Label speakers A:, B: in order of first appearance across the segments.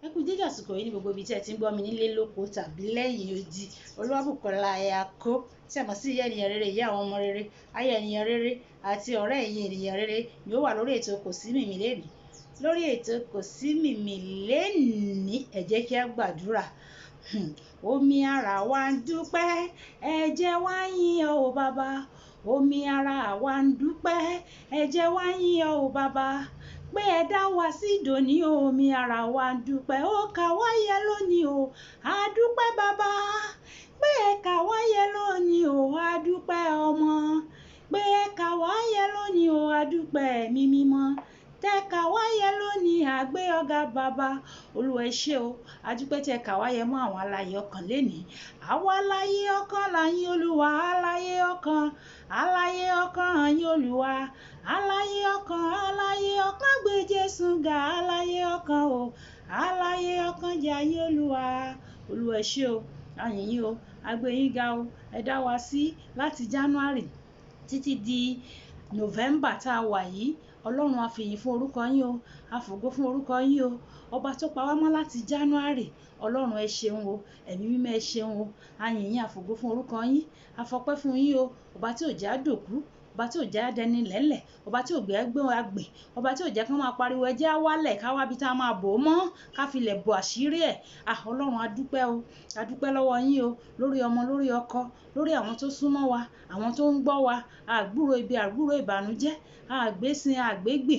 A: Ẹ kú dédé àsìkò yìí ní gbogbo ibi tí ẹ ti ń gbọ́ mi nílé lóko tàbí lẹ́yìn odi. Olúwabùkọ́lá Ayako tí a mọ̀ sí ìyá ènìyàn rere, ìyá àwọn ọmọ rere, aya ènìyàn rere àti ọ̀rẹ́ ẹ̀yin ènìyàn rere ni ó wà lórí ètò Kò sí Mìmí lénìí. Lórí ètò Kò sí Mìmí lénìí, ẹ jẹ́ kí a gbàdúrà. Omi ara wa ń dúpẹ́, ẹ̀jẹ̀ wa ń yìn ọ́ o bàbá. Omi ara wa ń dúpẹ́, ẹ̀jẹ̀ wa ń yìn ọ́ o bàbá. Pé ẹ dá wa sí dòní o, omi ara wa ń dúpẹ́, ó kà wá yẹ lónìí o, a dúpẹ́ bàbá. Pé ẹ kà wá yẹ lónìí o, a dúpẹ́ ọmọ. Pé ẹ kà wá yẹ lónìí o, a dúpẹ́ ẹ̀mí mímọ́. Tẹ kà wá yẹ lónìí, a gbé ọ̀gá bàbá. Olúwa ẹ ṣé o, a dúpẹ́ tẹ kà wá yẹ mọ́ àwọn alààyè ọkàn lénìí. Àwọn alààyè ọkàn là ń yìn Olúwa, alààyè ọkàn yìn Olúwa. Alààyè ọkàn gbé Jésù ga, alààyè ọkàn o, alààyè ọkàn jẹ́ yìn Olúwa. Olúwa ẹ ṣé o, a yìn yín o, a gbé yín ga o. Ẹ dá wa sí láti January títí di November tá a wà yìí. Ọlọ́run a fi ìyìn fún orúkọ yín o, a fògo fún orúkọ yín o. Ọba tó pa wá mọ́ láti January, Ọlọ́run ẹ ṣeun o, ẹ̀mí mímọ́ ẹ ṣeun o. A yìn yín, a fògo fún orúkọ yín, a fọpẹ́ fún yín o. Ọba tí ò jẹ́ á dòkú, ọba tí ò jẹ́ á dẹni lẹ́lẹ̀, ọba tí ò gbé wa gbè, ọba tí ò jẹ́ kí wọ́n máa pariwo ẹ jẹ́ á wálẹ̀ ká wá bí tá a máa bò ó mọ́, ká fi lẹ̀ bò àṣírí ẹ̀. Ọlọ́run a dúpẹ́ o, a dúpẹ́ lọ́wọ́ yín o, lórí ọmọ, lórí ọkọ, lórí àwọn tó súnmọ́ wa, àwọn tó ń gbọ́ wa, àgbúrò ibi, àgbúrò ìbànújẹ́, àgbésìn, àgbégbè.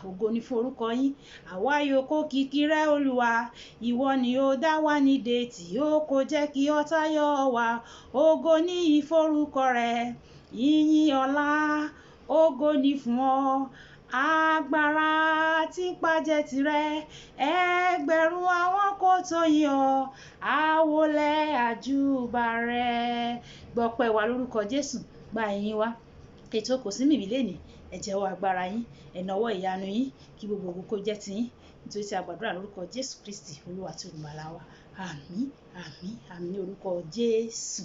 A: Ògo ni fún orúkọ yín. Àwa yòókù kìkì rẹ Olúwa, ìwọ ni ó dá wa nídè tí ó kò jẹ́ kí ọ̀tá yọ wá. Ògo ni ìforúkọ rẹ, ìyìn ọlá, ògo ni fún ọ. Agbára tí pàjẹ́ tirẹ̀, ẹgbẹ̀rún àwọn kò tó yìn ọ́. Àwọlẹ̀ àjúbà rẹ. Gbọpẹ́ wa lórúkọ Jésù, gba ìyìn wa. Ètò Kò sí Mìmí lénìí, ẹ jẹ́wọ́ agbára yín, ẹ nawọ́ ìyanu yín, kí gbogbo ògo kó jẹ́ tiyín. Nítorí tí a gbàdúrà lórúkọ Jésù Kristi, Olúwa àti Olùgbàlà wa. Àmín, àmín, àmín ní orúkọ Jésù.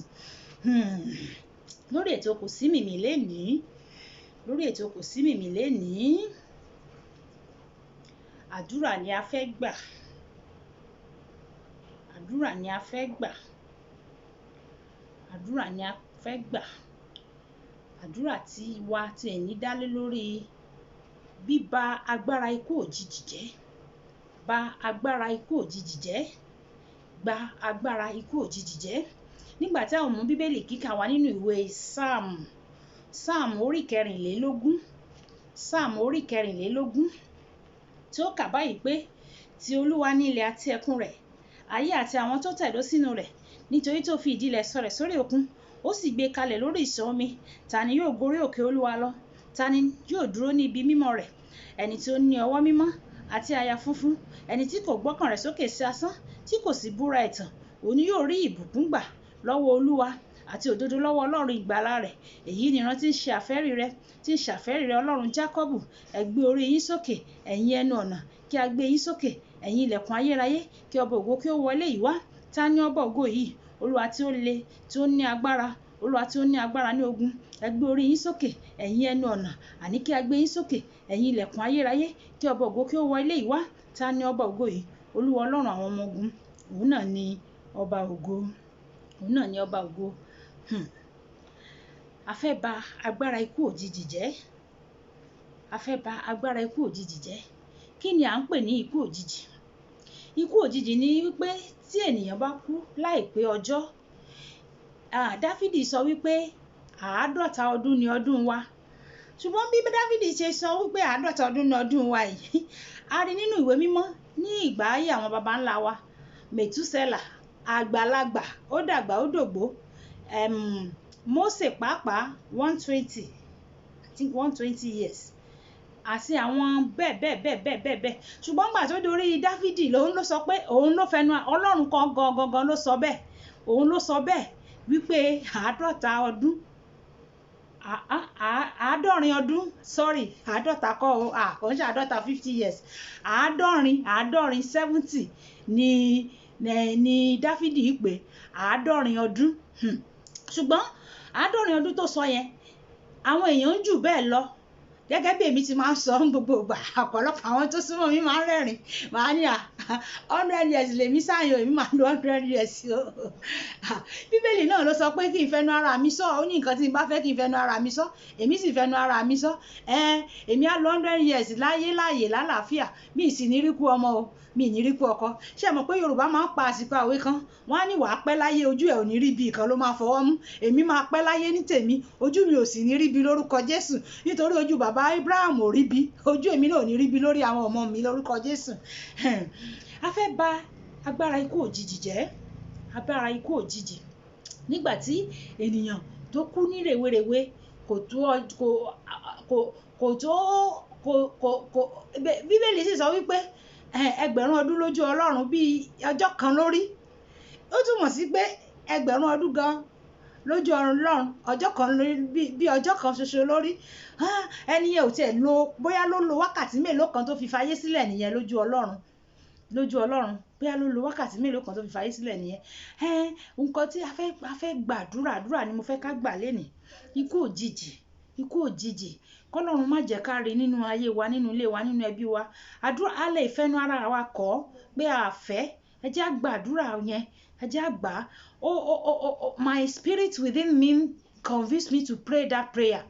A: Lórí ètò Kò sí Mìmí lénìí, lórí ètò Kò sí Mìmí lénìí, àdúrà ni a fẹ́ gbà. Àdúrà ni a fẹ́ gbà. Àdúrà ni a fẹ́ gbà. Àdúrà tí wa ti ẹ̀ní dálé lórí bíba agbára ikú òjijì jẹ́. Ba agbára ikú òjijì jẹ́. Gba agbára ikú òjijì jẹ́. Nígbà tí àwọn ọmọ Bíbélì kíkà wá nínú ìwé Sáàmù orí kẹrìnlélógún. Sáàmù orí kẹrìnlélógún tí ó kà báyìí pé, ti Olúwa ní ilẹ̀ àti ẹ̀kún rẹ̀, ayé àti àwọn tó tẹ̀dó sínú rẹ̀. Nítorí tó fi ìdí ilẹ̀ sọ̀rẹ̀ sórí òkun, ó sì gbé kalẹ̀ lórí ìṣàn omi. Ta ni yóò gorí òkè Olúwa lọ? Ta ni yóò dúró ní ibi mímọ́ rẹ̀? Ẹni tí ó ní ọwọ́ mímọ́ àti àyà funfun, ẹni tí kò gbọ́kàn rẹ̀ sókè sí asán, tí kò sì búra ẹ̀tàn, òun yóò rí ìbùkún gbà lọ́wọ́ Olúwa àti òdodo lọ́wọ́ Ọlọ́run ìgbàlà rẹ̀. Èyí ni ìran tí ń ṣe àfẹ́rí rẹ, tí ń ṣàfẹ́rí rẹ, Ọlọ́run Jákọ́bù. Ẹ gbé orí yín sókè, ẹ̀yin ẹnu ọ̀nà, kí a gbé yín sókè, ẹ̀yin ilẹ̀kùn ayérayé, kí ọba ògo kí ó wọlé yìí wá. Ta ni ọba ògo yìí? Olúwa tí ó le, tí ó ní agbára, Olúwa tí ó ní agbára ní ogun. Ẹ gbé orí yín sókè, ẹ̀yin ẹnu ọ̀nà, àní kí a gbé yín sókè, ẹ̀yin ilẹ̀kùn ayérayé, kí ọba ògo kí ó wọlé yìí wá. Ta ni ọba ògo yìí? Olúwa Ọlọ́run àwọn ọmọ ogun. Òun náà ni ọba ògo. Òun náà ni ọba ògo. A fẹ́ ba agbára ikú òjijì jẹ́. A fẹ́ ba agbára ikú òjijì jẹ́. Kí ni à ń pè ní ikú òjijì? Ikú òjijì ni wípé tí ènìyàn bá kú láìpé ọjọ́. Dáfídì sọ wípé 50 ọdún ni ọdún wa. Ṣùgbọ́n bí Dáfídì ṣe sọ wípé 50 ọdún ni ọdún wa yìí, a rí nínú ìwé mímọ́ ní ìgbà ayé àwọn baba ńlá wa. Mètúsẹ́là, àgbàlagbà, ó dàgbà ó dògbó. Mósè pàápàá 120, I think 120 years. Àti àwọn bẹ́ẹ̀. Ṣùgbọ́n gbà tó dorí Dáfídì lòun ló sọ pé òun ló fẹnu Ọlọ́run kan gangan ló sọ bẹ́ẹ̀. Òun ló sọ bẹ́ẹ̀ wípé 50 ọdún. 50 ọdún, sorry, 50 kọ́ o, kò ń ṣe 50 years. 50, 70 ni Dáfídì pé 50 ọdún. Ṣùgbọ́n 50 ọdún tó sọ yẹn, àwọn èèyàn ń jù bẹ́ẹ̀ lọ. Gẹ́gẹ́ bí èmi ti máa ń sọ gbogbo ìgbà, ọ̀pọ̀lọpọ̀ àwọn tó súnmọ́ mi máa ń rẹ́rìn-ín. Màá ní 100 years lèmi sáyò èmi máa lo 100 years o bíbélì náà ló sọ pé kí n fẹnu ara mi sọ ó ní nǹkan tí n bá fẹ́ kí n fẹnu ara mi sọ èmi sì fẹnu ara mi sọ èmi á lo 100 years láyé láàyè lálàáfíà mi sì ní rí kú ọmọ o mi ní rí kú ọkọ ṣé mọ̀ pé Yorùbá máa ń pa àsìkò àwé kan wọ́n á ní wàá pẹ́ láyé ojú ẹ̀ ò ní rí bí kan ló máa fọwọ́ mú èmi máa pẹ́ láyé ní tèmi ojú mi ò sì ní rí bí lórúkọ Jésù nítorí ojú bàbá Abraham ò rí bí ojú èmi náà ò ní rí bí lórí àwọn ọmọ mi lórúkọ Jésù a fẹ́ bà agbára ikú òjijì jẹ́ agbára ikú òjijì nígbà tí ènìyàn tó kú ní rèwerèwe Bíbélì sì sọ wípé ẹgbẹ̀rún ọdún lójú Ọlọ́run bí ọjọ́ kan lórí ó túmọ̀ sí pé ẹgbẹ̀rún ọdún gan lójú Ọlọ́run ọjọ́ kan lórí bí ọjọ́ kan ṣoṣo lórí ẹni yẹn ò tiẹ̀ lo bóyá ló lo wákàtí mélòó kan tó fi fayé sílẹ̀ nìyẹn lójú Ọlọ́run bóyá ló lo wákàtí mélòó kan tó fi fayé sílẹ̀ nìyẹn nǹkan tí a fẹ́ gbàdúrà àdúrà ni mo fẹ́ ká gbà lénìí ikú òjijì kọ́lọ́run má jẹ́ ká rí nínú ayé wa nínú ilé wa nínú ẹbí wa àdúrà á lè fẹ́nu ara wa kọ́ pé a fẹ́ ẹ jẹ́ á gbàdúrà yẹn ẹ jẹ́ á gbà my spirit within me convinced me to pray that prayer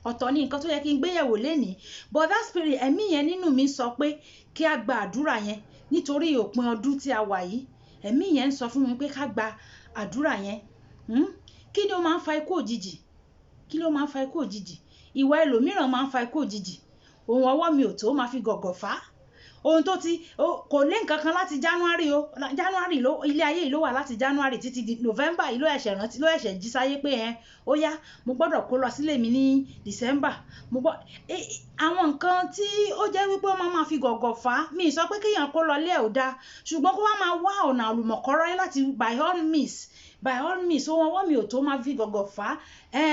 A: ọ̀tọ̀ ni nǹkan tó yẹ kí n gbéyẹ̀wò lénìí but that spirit ẹ̀mí yẹn nínú mi sọ pé kí a gba àdúrà yẹn nítorí òpin ọdún tí a wà yìí ẹ̀mí yẹn ń sọ fún mi pé ká gba àdúrà yẹn kí ni ó máa ń fa ikú òjijì ìwà ẹlòmíràn máa ń fa ikú òjijì ohun ọwọ́ mi ò tó máa fi gọ̀gọ̀ fà á ohun tó ti kò lé nǹkan kan láti January ilé ayé yìí ló wà láti January títí di November yìí ló ẹ̀ṣẹ̀ jí sáyé pé ó yá mo gbọ́dọ̀ kó lọ sílé mi ní December àwọn nǹkan tí ó jẹ́ wípé wọ́n máa fi gọ̀gọ̀ fà á mi sọ pé kéèyàn kó lọ lé ẹ̀ ò dáa ṣùgbọ́n kó wá máa wá ọ̀nà àlùmọ̀kọ́rọ́ láti by all means ohun ọwọ́ mi ò tó máa fi gọ̀gọ̀ fà á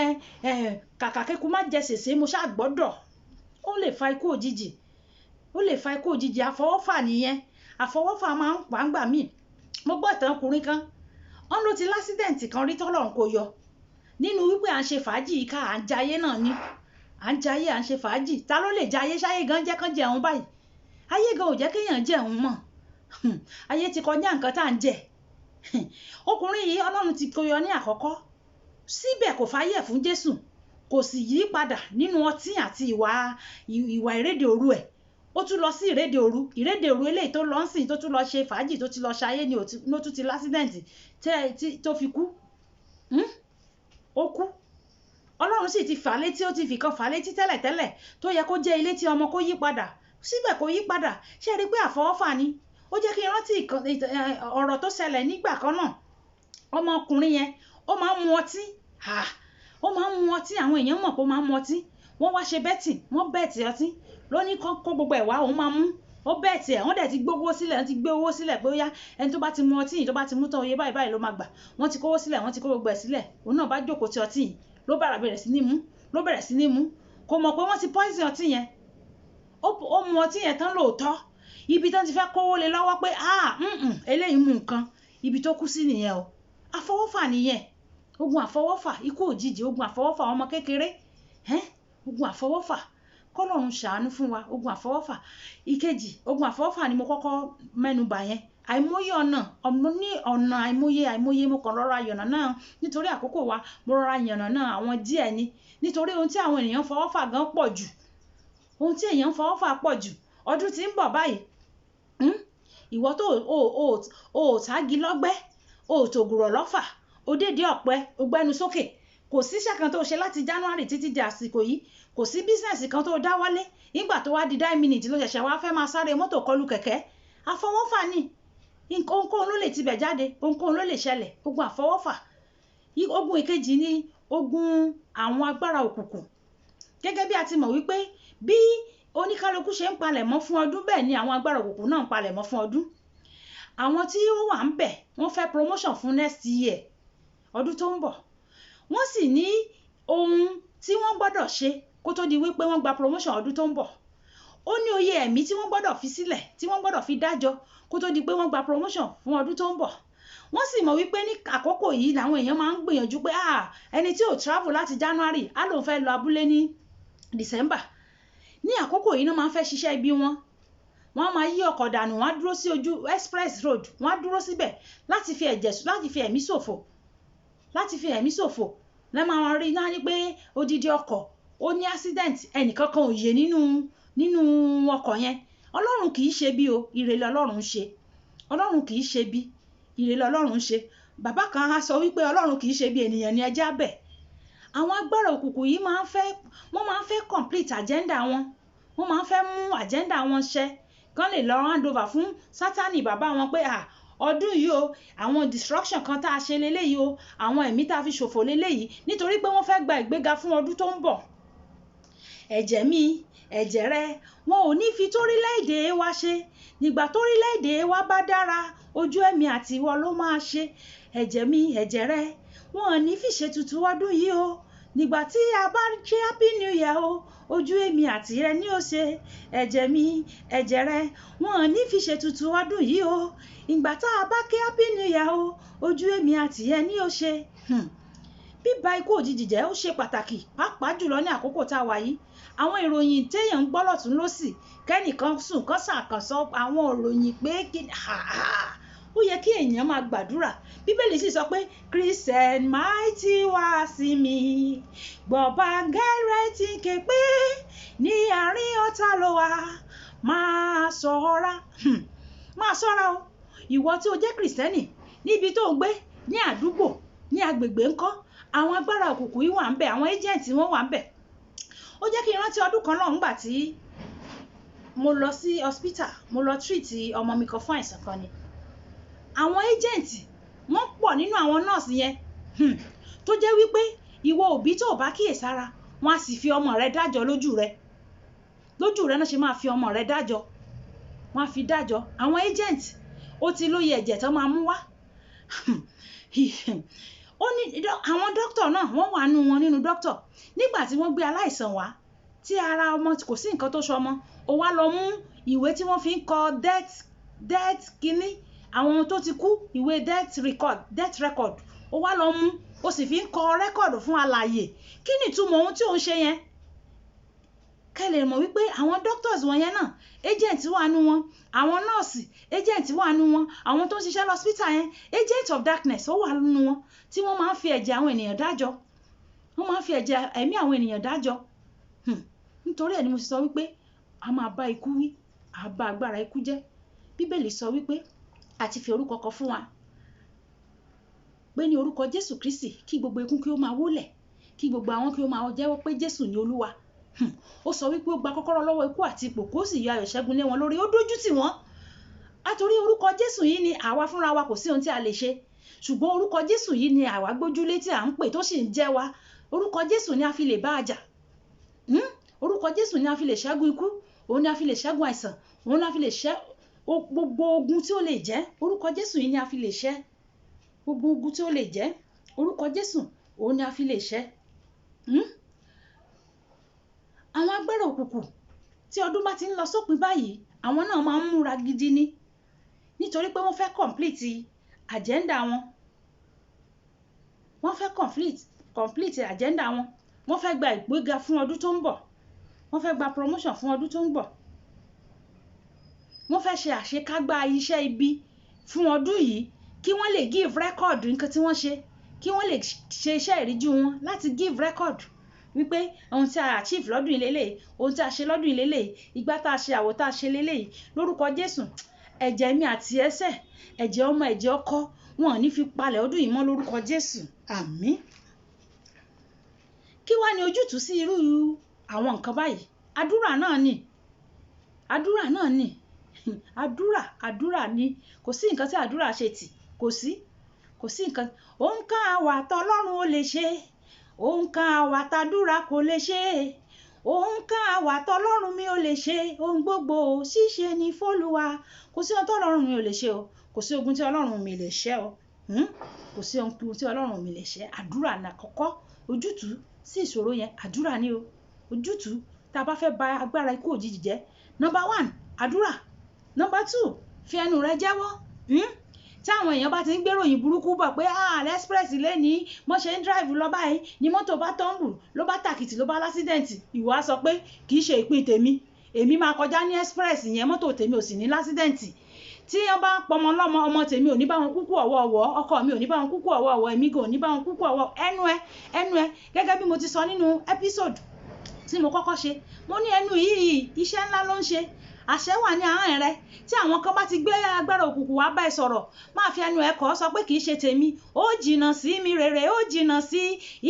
A: kàkà kéku má jẹ sèse mo ṣáà gbọ́dọ̀ ó lè fa ikú òjijì àfọwọ́fà nìyẹn àfọwọ́fà máa ń pàǹgbà míì mo gbọ́ ìtàn ọkùnrin kan wọ́n ló ti lásídẹ̀ǹtì kan rí tọ́lọ́run kò yọ nínú wípé à ń ṣe fàájì ká à ń jayé náà ni à ń jayé à ń ṣe fàájì ta ló lè jayé ṣáyé gan jẹ́ kán jẹun báyìí ayé gan ò jẹ́ kéèyàn jẹun mọ́ ayé ti kọjá nǹkan tá à ń jẹ ọkùnrin yìí Ọlọ́run ti kó yọ ní àkọ́kọ́ síbẹ̀ kò fàyè fún Jésù kò sì yí padà nínú ọtí àti ìwà ìrédè òru ẹ̀ ó tún lọ sí ìrédè òru eléyìí tó lọ ń sìn tó tún lọ ṣe fàájì tó ti lọ ṣayé ni ó tún ti lásídẹ̀ǹtì tó fi kú ó kú Ọlọ́run sì ti fà létí ó ti fìkan fà létí tẹ́lẹ̀tẹ́lẹ̀ tó yẹ kó jẹ́ ilé tí ọmọ kó yí padà síbẹ̀ kó yí padà ṣé rí pé àfọwọ́fà ni ó jẹ́ kí n rántí ọ̀rọ̀ tó ṣẹlẹ̀ nígbà kan náà ọmọkùnrin yẹn ó máa ń mu ọtí àwọn èèyàn mọ̀ pé ó máa ń mu ọtí wọ́n wá ṣe bẹ́tì wọ́n bẹ́ẹ̀tì ọtí lóní kó gbogbo ẹ̀ wá òun máa mú ó bẹ́ẹ̀tì ẹ̀ wọ́n dẹ̀ ti gbé owó sílẹ̀ pé ó yá ẹni tó bá ti mu ọtí yìí tó bá ti mú tán oye báyìí ló máa gbà wọ́n ti kówó sílẹ̀ wọ́n ti kó gbogbo ẹ̀ sílẹ̀ òun náà bá jókòó ti ọtí yìí ló bẹ̀rẹ̀ sí ní mú kò mọ̀ pé wọ́n ti poison ọtí yẹn ó mu ọtí yẹn tán lóòótọ́ ibi tán ti fẹ́ kówó lé lọ́wọ́ pé eléyìí mú nǹkan ibi tó kú sí nìyẹn o àfọwọ́fà nìyẹn ogun àfọwọ́fà ikú òjijì ogun àfọwọ́fà ọmọ kékeré ogun àfọwọ́fà kọ́lọ́run ṣàánú fún wa ogun àfọwọ́fà ìkejì ogun àfọwọ́fà ni mo kọ́kọ́ mẹ́nubà yẹn àìmọye ọ̀nà àìmọye mo kàn rọra yànnà náà nítorí àkókò wa mo rọra yànnà náà àwọn díẹ̀ ni nítorí ohun tí àwọn ènìyàn fọwọ́fà gan pọ̀ jù ọdún tí ń bọ̀ báyìí ìwọ tó o tági lọ́gbẹ́ o tògùrọ̀ lọ́fà o dédé ọ̀pẹ o gbẹ́nu sókè kò síṣẹ́ kan tó ṣe láti January títí di àsìkò yìí kò sí bísínẹ̀sì kan tó dáwọ́lé nígbà tó wá di 9 minutes ló ṣẹ̀ṣẹ̀ wá fẹ́ máa sáré mọ́tò kọlù kẹ̀kẹ́ àfọwọ́fà ni ohunkóhun ló lè tibẹ̀ jáde ohunkóhun ló lè ṣẹlẹ̀ ogun àfọwọ́fà ogun ìkejì ni ogun àwọn agbára òkùnkùn gẹ́gẹ́ bí a ti mọ̀ wípé bí oníkálukú ṣe ń palẹ̀mọ́ fún ọdún bẹ́ẹ̀ ni àwọn agbára òkùnkùn náà ń palẹ̀mọ́ fún ọdún àwọn tí ó wà ń bẹ̀ wọ́n fẹ́ promotion fún next year ọdún tó ń bọ̀ wọ́n sì ní ohun tí wọ́n gbọ́dọ̀ ṣe kó tó di wípé wọ́n gba promotion ọdún tó ń bọ̀ ó ní oye ẹ̀mí tí wọ́n gbọ́dọ̀ fi sílẹ̀ tí wọ́n gbọ́dọ̀ fi dájọ́ kó tó di pé wọ́n gba promotion fún ọdún tó ń bọ̀ wọ́n sì mọ̀ wípé ní àkókò yìí làwọn èèyàn máa ń gbìyànjú pé ẹni tí ò travel láti January á lóun fẹ́ lọ abúlé ní December ní àkókò yìí náà máa ń fẹ́ ṣiṣẹ́ ibi wọn wọ́n á máa yí ọkọ̀ dànù, wọ́n á dúró sí ojú express road, wọ́n á dúró síbẹ̀ láti fi ẹ̀mí ṣòfò, lẹ́ máa rí náà ní pé odidi ọkọ̀ ó ní accident, ẹnìkankan ò yè nínú ọkọ̀ yẹn. Ọlọ́run kì í ṣe bí o, ire l'Ọlọ́run ń ṣe. Ọlọ́run kì í ṣe bí, ire l'Ọlọ́run ń ṣe. Bàbá kan á sọ wípé Ọlọ́run kì í ṣe bí, ènìyàn ni ẹja bẹ̀. Àwọn agbára òkùnkùn yìí máa ń fẹ́ complete agenda wọn, wọ́n máa ń fẹ́ mú agenda wọn ṣẹ kán lè lọ hand over fún Sátánì bàbá wọn pé ọdún yìí o àwọn destruction kan tá a ṣe leléyìí o, àwọn ẹ̀mí tá a fi ṣòfò leléyìí, nítorí pé wọ́n fẹ́ gba ìgbéga fún ọdún tó ń bọ̀. Ẹ̀jẹ̀ mi, ẹ̀jẹ̀ rẹ, wọn ò ní fi torílẹ̀-èdè wa ṣe. Nígbà torílẹ̀-èdè wa bá dára, ojú ẹ̀mí àti ìwọ ló máa ṣe. Ẹ̀jẹ̀ mi, ẹ̀jẹ̀ rẹ, wọn ò ní fi ṣètùtù ọdún yìí o. Nígbà tí a bá ṣe happy new year o, ojú èmi àti rẹ ní ó ṣe. Ẹ̀jẹ̀ mi, ẹ̀jẹ̀ rẹ, wọn ò ní fi ṣètùtù ọdún yìí o. Ìgbà tá a bá ké happy new year o, ojú èmi àti rẹ ní ó ṣe. Bíba ikú òjijì jẹ́ ó ṣe pàtàkì, pàápàá jùlọ ní àkókò tá a wà yìí. Àwọn ìròyìn téèyàn ń gbọ́ lọ́tùn lósì, kẹ́nìkan sùn kán ṣàkànṣọ àwọn ìròyìn pé ó yẹ kí èèyàn máa gbàdúrà. Bíbélì sì sọ pé Christian mighty wá sí mi, gbọ̀bà gẹ́rẹ́ tí ké pé ní àárín ọ̀tá ló wà, máa ṣọ́ra o. Ìwọ tí o jẹ́ Kristẹni, níbi tó ń gbé, ní àdúgbò, ní agbègbè ńkọ́, àwọn agbára òkùnkùn yìí wà ń bẹ̀, àwọn agent wọn wà ń bẹ̀. Ó jẹ́ kí n rántí ọdún kan náà ńgbà tí mo lọ sí hospital, mo lọ treat ọmọ mi kan fún àìsàn kan ni. Àwọn agent wọ́n pọ̀ nínú àwọn nurse yẹn tó jẹ́ wípé ìwọ òbí tó bá kíyèsára, wọ́n á sì fi ọmọ rẹ dájọ́ lójú rẹ náà ṣe máa fi ọmọ rẹ dájọ́, wọ́n á fi dájọ́. Àwọn agent ó ti lóye ẹ̀jẹ̀ tó máa mú wá. Ó ní àwọn doctor náà wọ́n wà nínú doctor. Nígbà tí wọ́n gbé aláìsàn wá tí ara ọmọ kò sí nǹkan tó ṣe ọmọ, ó wá lọ mú ìwé tí wọ́n fi ń kọ death kínní, àwọn tó ti kú, ìwé death record, ó wá lọ mú, ó sì fi ń kọ record fún alààyè. Kí ni ìtumọ̀ ohun tí ó ń ṣe yẹn? Kẹ́ lè mọ̀ wípé àwọn doctors wọ̀nyẹn náà agent wà nú wọn, àwọn nurse agent wà nú wọn, àwọn tó ń ṣiṣẹ́ lọ́sítà yẹn agent of darkness ó wà nú wọn, tí wọ́n máa ń fi ẹ̀jẹ̀ àwọn ènìyàn dájọ́, wọ́n máa ń fi ẹ̀mí àwọn ènìyàn dájọ́. Nítorí ẹ̀ ni mo sì sọ wípé a máa bá ikú wí, a bá agbára ikú jẹ́. Bíbélì sọ wípé a ti fi orúkọ kan fún wa, pé ní orúkọ Jésù Kristi kí gbogbo ikún kí ó máa wólẹ̀, kí gbogbo àwọn kí ó máa jẹ́wọ́ pé Jésù ni Olúwa. Ó sọ wípé ó gba kọ́kọ́rọ́ lọ́wọ́ ikú àti ipò, kó sì yọ ayọ̀ ṣẹ́gun lé wọn lórí, ó dójú tì wọ́n. Àtorí orúkọ Jésù yìí ni àwa fúnra wa kò sí ohun tí a lè ṣe, ṣùgbọ́n orúkọ Jésù yìí ni àwa gbójúlé tí à ń pè tó sì ń jẹ́ wa. Orúkọ Jésù ni a fi lè bá a jà. Orúkọ Jésù ni a fi lè ṣẹ́gun ikú, òun ni a fi lè ṣẹ́gun àìsàn, òun ni a fi lè ṣẹ́ gbogbo ogun tí ó lè jẹ́. Orúkọ Jésù yìí ni a fi lè ṣẹ́ gbogbo ogun tí ó lè jẹ́. Orúkọ Jésù òun ni a fi lè ṣẹ́. Àwọn agbára òkùnkùn tí ọdún bá ti ń lọ sópin báyìí, àwọn náà máa ń múra gidi ni, nítorí pé wọ́n fẹ́ complete agenda wọn. Wọ́n fẹ́ complete agenda wọn. Wọ́n fẹ́ gba ìgbéga fún ọdún tó ń bọ̀. Wọ́n fẹ́ gba promotion fún ọdún tó ń bọ̀. Wọ́n fẹ́ ṣe àṣekágbá iṣẹ́ ibi fún ọdún yìí, kí wọ́n lè give record nǹkan tí wọ́n ṣe, kí wọ́n lè ṣe iṣẹ́ ìríjú wọn láti give record wípé ohun tí a achieve lọ́dún ìlélẹ́yìí, ohun tí a ṣe lọ́dún ìlélẹ́yìí, ìgbà tá a ṣe àwọ̀ tá a ṣe lélẹ́yìí. Lórúkọ Jésù, ẹ̀jẹ̀ mi àti ẹsẹ̀, ẹ̀jẹ̀ ọmọ, ẹ̀jẹ̀ ọkọ, wọn ò ní fi palẹ̀ ọdún yìí mọ́ lórúkọ Jésù. Àmín. Kí wá ní ojútùú sí irú àwọn nǹkan báyìí? Àdúrà náà ni. Àdúrà ni. Kò sí nǹkan tí àdúrà ṣe tì, kò sí nǹkan. Ohun kan àwà tọ́lọ́run ó lè ṣe, ohun kan àwà tàdúrà kò lè ṣe, ohun kan àwà tọ́lọ́run mi ò lè ṣe, ohun gbogbo ṣíṣe ni f'Olúwa. Kò sí ohun tọ́lọ́run mi ò lè ṣe o, kò sí ogun tí Ọlọ́run mi lè ṣẹ́ o, kò sí ohun tí Ọlọ́run mi lè ṣẹ́. Àdúrà ní àkọ́kọ́. Ojútùú sí ìṣòro yẹn, àdúrà ni o. Ojútùú tá a bá fẹ́ ba agbára ikú òjijì jẹ́, number 1 àdúrà, number 2 fi ẹnu rẹ jẹ́wọ́. Tí àwọn èèyàn bá ti ń gbéròyìn burúkú bọ̀ pé express lẹ́ni mo ṣe ń drive lọ báyìí ni mọ́tò bá tọ́ǹbù, ló bá tàkìtì, ló bá lásídẹ̀ǹtì, ìwọ á sọ pé kì í ṣe ìpín tèmi, èmi máa kọjá ní express yẹn mọ́tò tèmi ò sì ní lásídẹ̀ǹtì tí wọ́n bá ń pọmọ lọ́mọ ọmọ tèmi ò ní bá wọn kúkú ọ̀wọ̀ọ̀wọ́ ọkọ mi ò ní bá wọn kúkú ọ̀wọ̀ọ̀wọ́ èmi gò ní bá wọn kúkú ọ̀wọ̀ ẹnu ẹ gẹ́gẹ́ bí mo ti sọ nínú episode tí mo kọ́kọ́ ṣe mo ní ẹnu yìí iṣẹ́ ńlá ló ń ṣe àṣẹ wà ní ahọ́n rẹ tí àwọn kan bá ti gbé agbára òkùnkùn wá bá ẹ sọ̀rọ̀ máa fi ẹnu ẹ kọ́ sọ pé kì í ṣe tèmi ó jìnnà sí mi rere ó jìnnà sí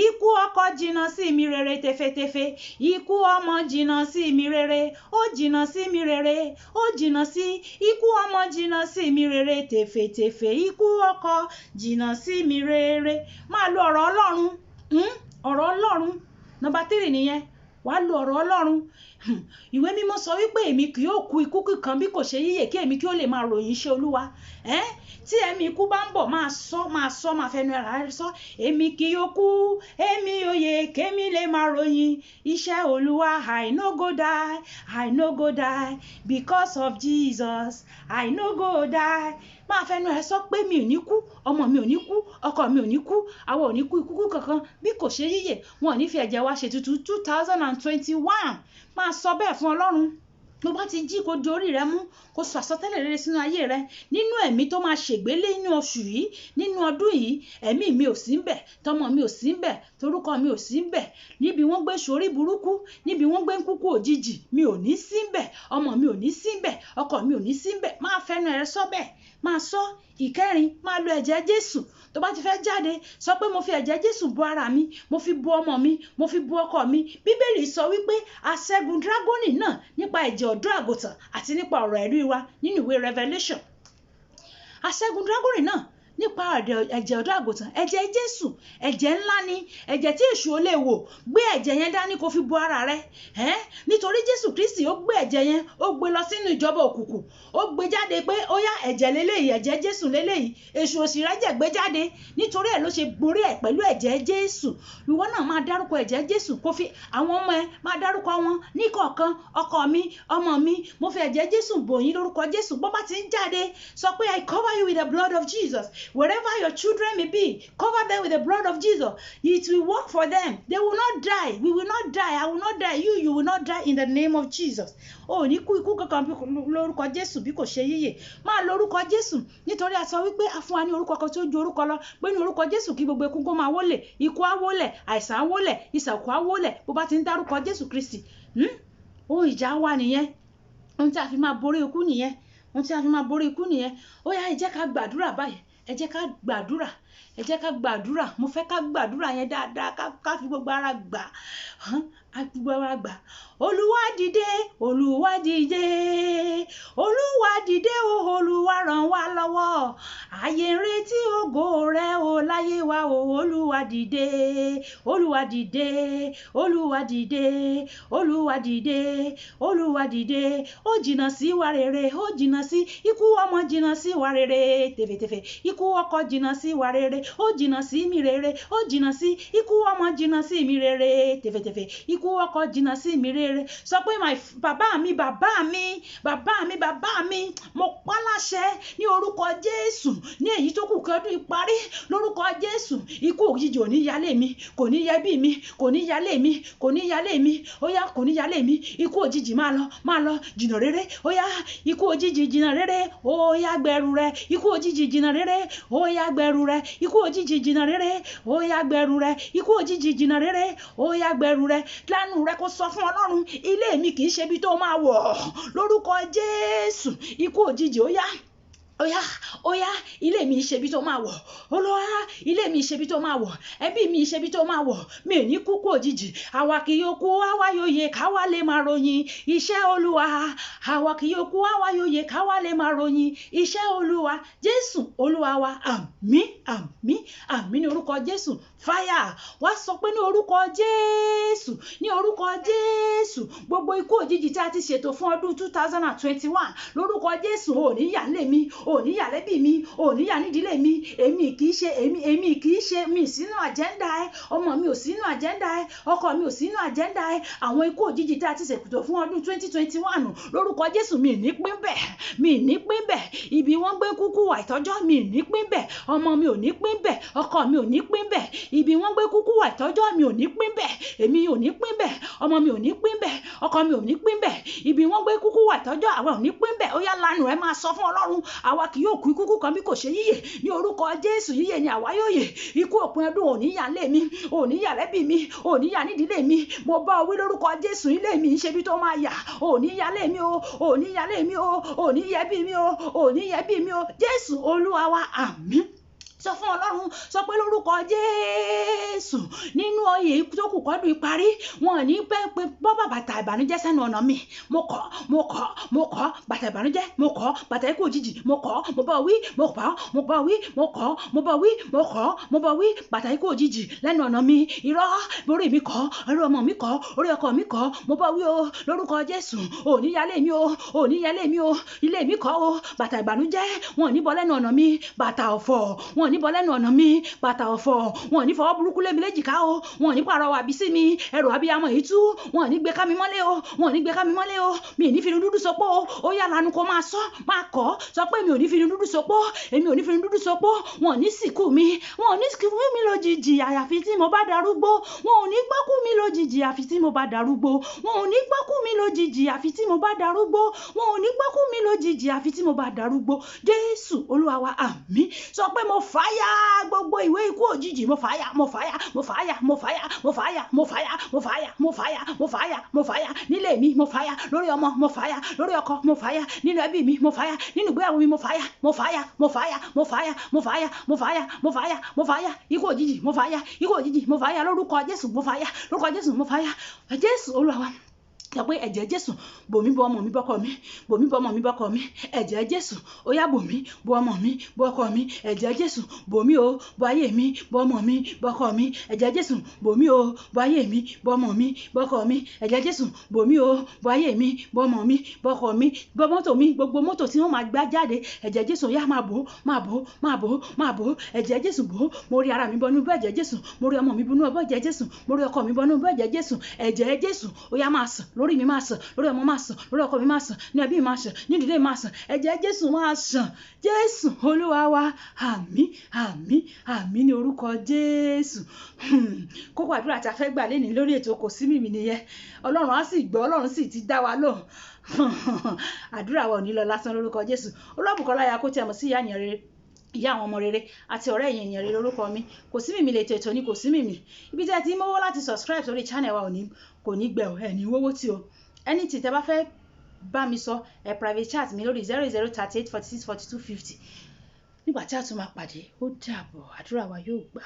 A: ikú ọkọ jìnnà sí mi rere tefetefe ikú ọmọ jìnnà sí mi rere ó jìnnà sí mi rere ó jìnnà sí ikú ọmọ jìnnà sí mi rere tefetefe ikú ọkọ jìnnà sí mi rere máa lo ọ̀rọ̀ Ọlọ́run nọ́mbà 3 nìyẹn wàá lo ọ̀rọ̀ Ọlọ́run ìwé mímọ́ sọ wípé èmi kì yóò kú ikú kíkan bí kò ṣe yíyè kí èmi kí ó lè máa ròyìn iṣẹ́ Olúwa tí ẹ̀mí ikú bá ń bọ̀ máa fẹnu ara rẹ̀ sọ èmi kì yóò kú èmi ò yè kémi lè máa ròyìn iṣẹ́ Olúwa I no go die I no go die because of Jesus I no go die máa fẹnu ẹ sọ pé mi ò ní kú ọmọ mi ò ní kú ọkọ mi ò ní kú àwọn ò ní kú ikú kankan bí kò ṣe yíyè wọn ò ní fi ẹ̀jẹ̀ wa ṣètùtù 2021 máa sọ bẹ́ẹ̀ fún Ọlọ́run bó bá ti jí kó di orí rẹ mú kó sọ àsọtẹ́lẹ̀ rere sínú ayé rẹ nínú ẹ̀mí tó máa ṣègbélé nínú oṣù yìí nínú ọdún yìí ẹ̀mí mi ò sí ń bẹ̀ tọmọ mi ò sí ń bẹ̀ torúkọ mi ò sí ń bẹ̀ níbi wọ́n gbé sórí burúkú níbi wọ́n gbé ń kúkú òjijì mi ò ní sí ń bẹ̀ ọmọ mi ò ní sí ń bẹ̀ ọkọ mi ò ní sí ń bẹ̀ máa fẹnu ẹ sọ bẹ́ẹ̀ máa sọ. Ìkẹrin, máa lo ẹ̀jẹ̀ Jésù tó bá ti fẹ́ jáde sọ pé mo fi ẹ̀jẹ̀ Jésù bo ara mi mo fi bo ọmọ mi mo fi bo ọkọ mi. Bíbélì sọ wípé a ṣẹ́gun dragoni náà nípa ẹ̀jẹ̀ ọ̀dọ́ àgùntàn àti nípa ọ̀rọ̀ ẹ̀rí wa nínú ìwé Revelation. A ṣẹ́gun dragoni náà nípa ẹ̀jẹ̀ ọ̀dọ́ àgùntàn ẹ̀jẹ̀ Jésù ẹ̀jẹ̀ ńlá ni ẹ̀jẹ̀ tí èṣù ò lè wò gbé ẹ̀jẹ̀ yẹn dání kó fi bo ara rẹ nítorí Jésù Kristi ó gbé ẹ̀jẹ̀ yẹn ó gbé lọ sínú ìjọba òkùnkùn ó gbé jáde pé ó yá ẹ̀jẹ̀ lélẹ́yìí ẹ̀jẹ̀ Jésù lélẹ́yìí èṣù òsì rẹ́jẹ̀ gbé jáde nítorí ẹ̀ ló ṣe borí ẹ̀ pẹ̀lú ẹ̀jẹ̀ Jésù. Ìwọ náà máa dárúkọ ẹ̀jẹ̀ Jésù kó fi àwọn ọmọ ẹ máa dárúkọ wọn ní kọ̀ọ̀kan ọkọ mi ọmọ mi mo fi ẹ̀jẹ̀ Jésù bò yín lórúkọ Jésù bó bá ti ń jáde sọ pé I cover you with the blood of Jesus. Wherever your children may be, cover them with the blood of Jesus. It will work for them. They will not die. We will not die. I will not die. You will not die in the name of Jesus. Ó ní kú ikú kankan lórúkọ Jésù bí kò ṣe yíyè. Máa lo orúkọ Jésù nítorí a sọ wípé a fún wa ní orúkọ kan tó ju orúkọ lọ pé ní orúkọ Jésù kí gbogbo ikú kó máa wólẹ̀, ikú á wólẹ̀, àìsàn á wólẹ̀, ìsàkú á wólẹ̀ bó bá ti ń dárúkọ Jésù Kristi. Ohun ìjà wa nìyẹn. Ohun tí a fi máa borí ikú nìyẹn. Ohun tí a fi máa borí ikú nìyẹn. Ó yá ẹ jẹ́ ká gbàdúrà báyìí. Ẹ jẹ́ ká gbàdúrà ẹ jẹ́ ká gbàdúrà mo fẹ́ ká gbàdúrà yẹn dáadáa ká fi gbogbo ara gbà gbogbo ara gbà. Olúwa dìde Olúwa dìde Olúwa dìde o Olúwa ràn wá lọ́wọ́ ayé ń retí ògo rẹ o láyé wa o Olúwa dìde Olúwa dìde Olúwa dìde Olúwa dìde Olúwa dìde ó jìnnà sí wa rere ó jìnnà sí ikú ọmọ jìnnà sí wa rere tefetefe ikú ọkọ jìnnà sí wa rere ó jìnnà sí mi rere ó jìnnà sí ikú ọmọ jìnnà sí mi rere tefetefe ikú ọkọ jìnnà sí mi rere. Sọ pé bàbá mi mo pa láṣẹ ní orúkọ Jésù ní èyí tó kù kí ọdún ìparí lórúkọ Jésù ikú òjijì ò ní yálé mi kò ní yẹ bí mi kò ní yálé mi kò ní yálé mi ó yá kò ní yálé mi ikú òjijì máa lọ jìnnà rere ó yá ikú òjijì jìnnà rere ó yá gbẹrù rẹ ikú òjijì jìnnà rere ó yá gbẹrù rẹ ikú òjijì jìnnà rere ó yá gbẹrù rẹ ikú òjijì jìnnà rere ó yá gbẹrù rẹ. Lánàá rẹ kó sọ fún Ọlọ́run ilé mi kì í ṣe ibi tó máa wọ̀ lórúkọ Jésù ikú òjijì ó yá ó yá ilé mi ìṣebi tó máa wọ̀ Olúwa ilé mi ìṣebi tó máa wọ̀ ẹbí mi ìṣebi tó máa wọ̀ mi ò ní kú kú òjijì àwa kì yóò kú àwa yóò yè káwa lè máa ròyìn iṣẹ́ Olúwa àwa kì yóò kú àwa yóò yè káwa lè máa ròyìn iṣẹ́ Olúwa Jésù Olúwa wa àmín àmín àmín ní orúkọ Jésù fáyà wá sọ pé ní orúkọ Jésù ní orúkọ Jésù gbogbo ikú òjijì tí a ti ṣètò fún ọdún 2021 lórúkọ Jésù ò ní yà lé mi ò ò ní yà lẹ́bí mi, ò ní yà nídìílé mi, èmi kì í ṣe mi sínú àjẹ́ndà ẹ, ọmọ mi ò sínú àjẹ́ndà ẹ, ọkọ mi ò sínú àjẹ́ndà ẹ. Àwọn ikú òjijì tá a ti ṣètò fún ọdún 2021 lórúkọ Jésù mi ní pín bẹ́ẹ̀, ibi wọ́n gbé kúkú àìtọ́jọ́ mi ní pín bẹ́ẹ̀, ọmọ mi ò ní pín bẹ́ẹ̀, ọkọ mi ò ní pín bẹ́ẹ̀, ibi wọ́n gbé kúkú àìtọ́jọ́ mi ò ní pín bẹ́ẹ̀, èmi ò ní pín bẹ́ẹ̀, ọmọ mi ò ní pín bẹ́ẹ̀, ọkọ mi ò ní pín bẹ́ẹ̀, ibi wọ́n gbé kúkú àìtọ́jọ́ àwa ò ní pín bẹ́ẹ̀. Ó yá lanu ẹ máa sọ fún Ọlọ́run, àwa kì yóò kú ikú kan bí kò ṣe yíyè ní orúkọ Jésù, yíyè ni àwa yóò yè. Ikú òpin ọdún ò ní yà lé mi, ò ní yà lẹ́bí mi, ò ní yà nídìílé mi, mo bá ọ wí lórúkọ Jésù, ilé mi ń ṣe bí tó máa yà, ò ní yà lé mi o, ò ní yà lé mi o, ò ní yẹ bí mi o, ò ní yẹ bí mi o. Jésù Olúwa wa, àmín. Sọ fún Ọlọ́run, sọ pé lórúkọ Jésù nínú oyè tó kù kọ́dún ìparí wọn ní pẹ́ pé bọ́bà bàtà ìbànújẹ́ sẹ́nu ọ̀nà mi, mo kọ̀ bàtà ìbànújẹ́, mo kọ̀ bàtà ikú òjijì, mo kọ̀, mo bá wí, mo bá wí bàtà ikú òjijì lẹ́nu ọ̀nà mi. Irọ́ orí mi kọ̀, orí ọmọ mi kọ̀, orí ọkọ mi kọ̀, mo bá wí o lórúkọ Jésù, ò ní yálé mi o, ò ní yálé mi o, ilé mi kọ̀ o, bàtà ìbànújẹ́ wọn ní bọ́ lẹ́nu ọ̀nà mi, bàtà ọ̀fọ̀ wọn ní bọ́ lẹ́nu ọ̀nà mi, bàtà ọ̀fọ̀ wọn ní fọwọ́ burúkú lé mi léjìká o, wọn ní pàrọ̀ wà bí sí mi, ẹrù abiyamọ yìí tú, wọn ní gbé ká mi mọ́lé o, wọn ní gbé ká mi mọ́lé o, mi ní fi dúdú sopó o. Ó yá lanu kó máa sọ, máa kọ́, sọ pé mi ò ní fi dúdú sopó, èmi ò ní fi dúdú sopó, wọn ní sìnkú mi, wọn ò ní sìnkú mi lójijì àyàfi tí mo bá darúgbó, wọn ò ní gbọ́kú mi lójijì àfi tí mo bá darúgbó, wọn ò ní gbọ́kú mi lójijì àfi tí mo bá darúgbó, wọn ò ní gbọ́kú mi lójijì àfi tí mo bá darúgbó. Jésù Olúwa wa, àmín. Sọ pé mo fàyà gbogbo ìwé ikú òjijì, mo fàyà nílé mi, mo fàyà lórí ọmọ, mo fàyà lórí ọkọ, mo fàyà nínú ẹbí mi, mo fàyà nínú ìgbéyàwó mi, mo fàyà ikú òjijì, mo fàyà lórúkọ Jésù, mo fàyà lórúkọ Jésù, mo fàyà. Jésù Olúwa wa, sọ pé ẹ̀jẹ̀ Jésù bò mí bò ọmọ mi bọ́kọ mi, bò mí bò ọmọ mi bọ́kọ mi, ẹ̀jẹ̀ Jésù ó yá bò mí bò ọmọ mi bọ́kọ mi, ẹ̀jẹ̀ Jésù bò mí o bò ayé mi bò ọmọ mi bọ́kọ mi, ẹ̀jẹ̀ Jésù bò mí o bò ayé mi bò ọmọ mi bọ́kọ mi, ẹ̀jẹ̀ Jésù bò mí o bò ayé mi bò ọmọ mi bọ́kọ mi, bò mọ́tò mi, gbogbo mọ́tò tí wọ́n máa gbá jáde, ẹ̀jẹ̀ Jésù yá máa bò, ẹ̀jẹ̀ Jésù bò, mo rí ara mi bọ́nú bọ́ ẹ̀jẹ̀ Jésù, mo rí ọmọ mi bọ́nú bọ́ ẹ̀jẹ̀ Jésù, mo rí ọkọ mi bọ́nú bọ́ ẹ̀jẹ̀ Jésù, ẹ̀jẹ̀ Jésù ó yá máa sàn lórí mi, máa sàn lórí ọmọ, máa sàn lórí ọkọ mi, máa sàn ní ẹbí mi, máa sàn ní ìdílé mi, máa sàn, ẹ̀jẹ̀ Jésù máa sàn. Jésù Olúwa wa, àmín ní orúkọ Jésù. Kókó àdúrà tí a fẹ́ gbà lénìí lórí ètò Kò sí Mìmì nìyẹn. Ọlọ́run á sì gbọ́, Ọlọ́run sì ti dá wa lóhùn. Àdúrà wa ò ní lọ lásán lórúkọ Jésù. Olúwabùkọ́lá Ayako tí a mọ̀ sí ìyá ènìyàn rere, ìyá àwọn ọmọ rere àti ọ̀rẹ́ ẹ̀yin ènìyàn rere lórúkọ mi. Kò sí Mìmì lè tètò ní Kò sí Mìmì. Ibi tí ẹ ti ń mówó láti subscribe sórí channel wa kò ní gbẹ ẹ̀ ní wówó tí o. Ẹni tí tẹ bá fẹ́ bá mi sọ ẹ private chat mi lórí 0038464250. Nígbà tí a tún máa pàdé, ó dàbọ̀, àdúrà wa yóò gbà.